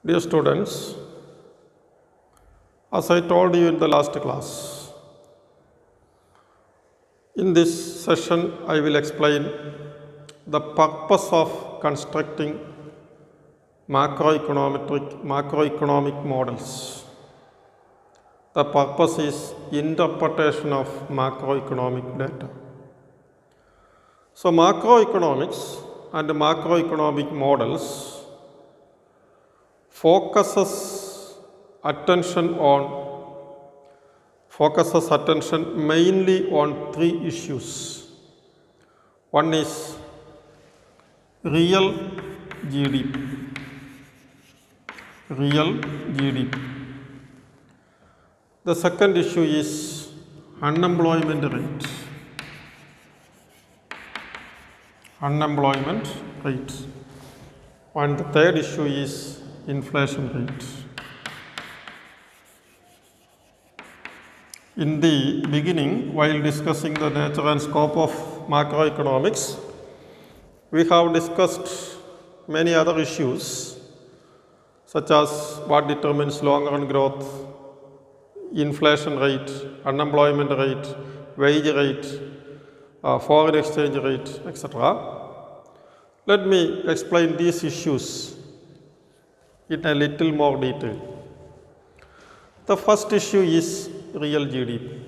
Dear students, as I told you in the last class, in this session I will explain the purpose of constructing macroeconomic models. The purpose is interpretation of macroeconomic data. So macroeconomics and macroeconomic models focuses attention mainly on three issues. One is real GDP. The second issue is unemployment rate. And the third issue is inflation rate. In the beginning, while discussing the nature and scope of macroeconomics, we have discussed many other issues such as what determines long-run growth, inflation rate, unemployment rate, wage rate, foreign exchange rate, etc. Let me explain these issues in a little more detail. The first issue is real GDP.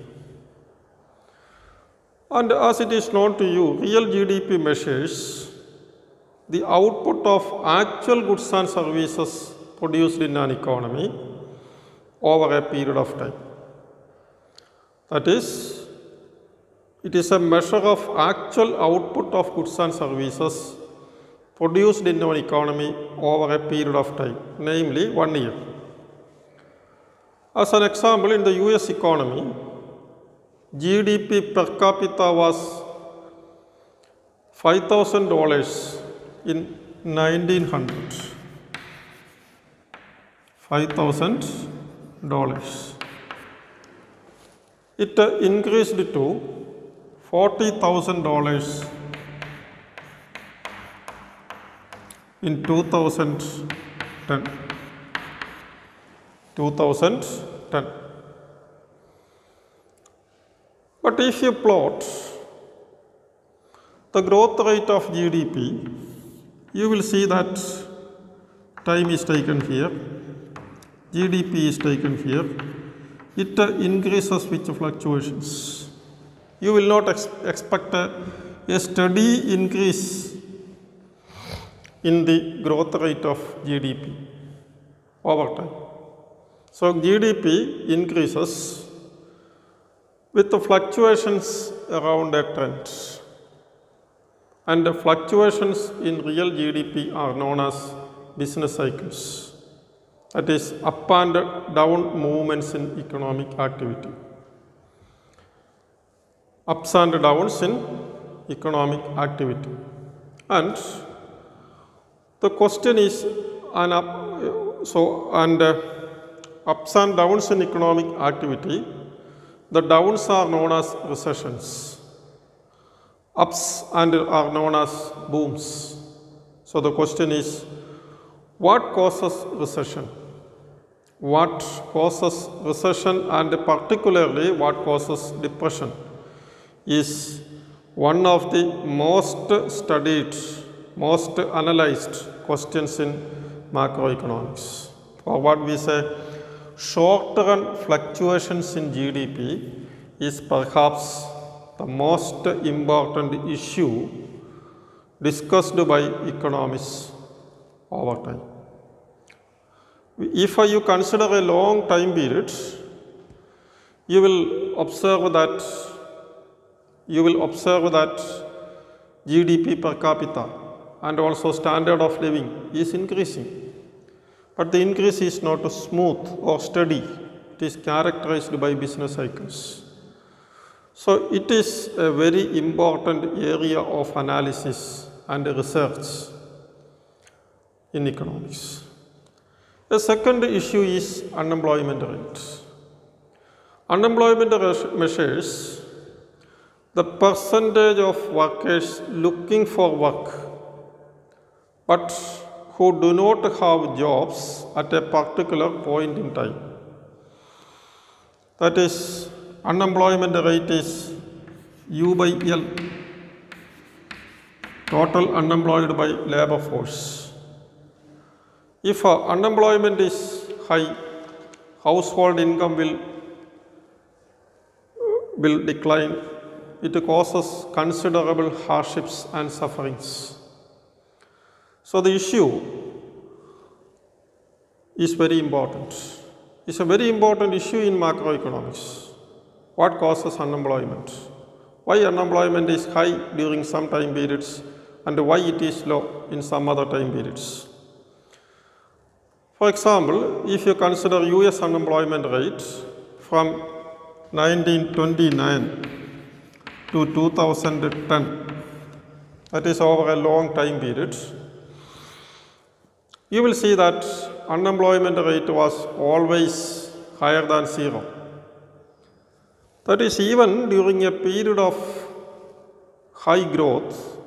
And as it is known to you, real GDP measures the output of actual goods and services produced in an economy over a period of time. That is, it is a measure of actual output of goods and services produced in an economy over a period of time, namely 1 year. As an example, in the US economy, GDP per capita was $5,000 in 1900. $5,000. It increased to $40,000 in 2010. But if you plot the growth rate of GDP, you will see that time is taken here, GDP is taken here. It increases with fluctuations. You will not expect a steady increase in the growth rate of GDP over time. So GDP increases with the fluctuations around a trend. And the fluctuations in real GDP are known as business cycles. That is, up and down movements in economic activity. Ups and downs in economic activity. And the question is, ups and downs in economic activity, the downs are known as recessions. Ups are known as booms. So the question is, what causes recession? What causes recession, and particularly what causes depression, is one of the most studied, most analyzed questions in macroeconomics. Or what we say, short-run fluctuations in GDP is perhaps the most important issue discussed by economists over time. If you consider a long time period, you will observe that GDP per capita and also standard of living is increasing. But the increase is not smooth or steady. It is characterized by business cycles. So it is a very important area of analysis and research in economics. The second issue is unemployment rate. Unemployment measures the percentage of workers looking for work but who do not have jobs at a particular point in time. That is, unemployment rate is U by L, total unemployed by labor force. If unemployment is high, household income will decline. It causes considerable hardships and sufferings. So the issue is very important. It's a very important issue in macroeconomics. What causes unemployment? Why unemployment is high during some time periods and why it is low in some other time periods? For example, if you consider US unemployment rate from 1929 to 2010, that is over a long time period, you will see that unemployment rate was always higher than zero. That is, even during a period of high growth,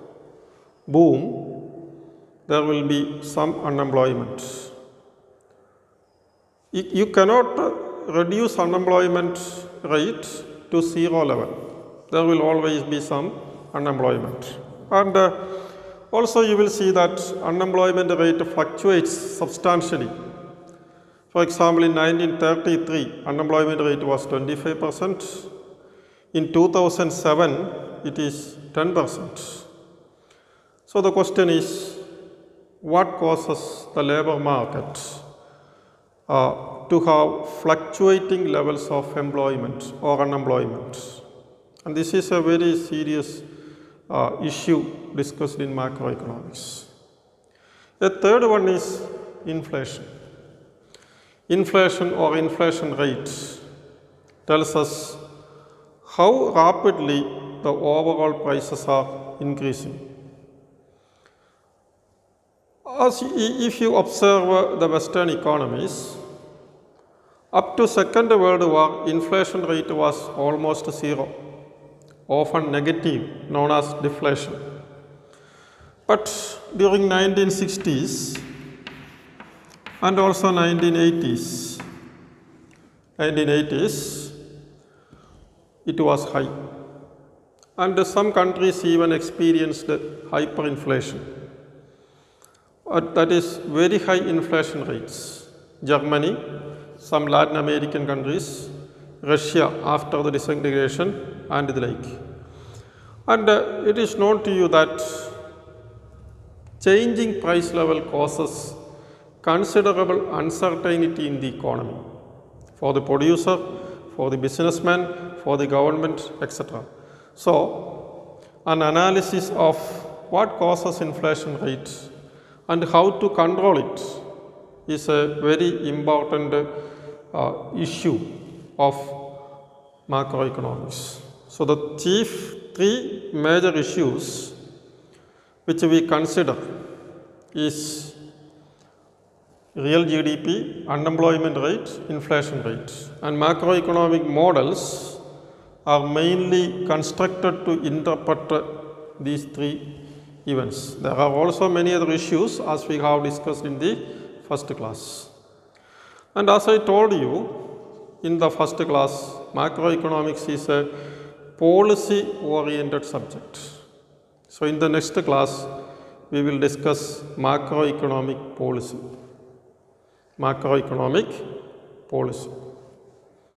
boom, there will be some unemployment. You cannot reduce unemployment rate to zero level. There will always be some unemployment. And also you will see that unemployment rate fluctuates substantially. For example, in 1933, unemployment rate was 25%. In 2007, it is 10%. So the question is, what causes the labor market to have fluctuating levels of employment or unemployment? And this is a very serious issue discussed in macroeconomics. The third one is inflation. Inflation or inflation rate tells us how rapidly the overall prices are increasing. If you observe the Western economies, up to Second World War, inflation rate was almost zero, often negative, known as deflation. But during 1960s and also 1980s, it was high. And some countries even experienced hyperinflation. That is very high inflation rates. Germany, some Latin American countries, Russia after the disintegration and the like. And it is known to you that changing price level causes considerable uncertainty in the economy for the producer, for the businessman, for the government, etc. So, an analysis of what causes inflation rate and how to control it is a very important issue of macroeconomics. So, the chief three major issues which we consider is real GDP, unemployment rate, inflation rate. And macroeconomic models are mainly constructed to interpret these three events. There are also many other issues as we have discussed in the first class. And as I told you in the first class, macroeconomics is a policy-oriented subject. So in the next class, we will discuss macroeconomic policy. Macroeconomic policy.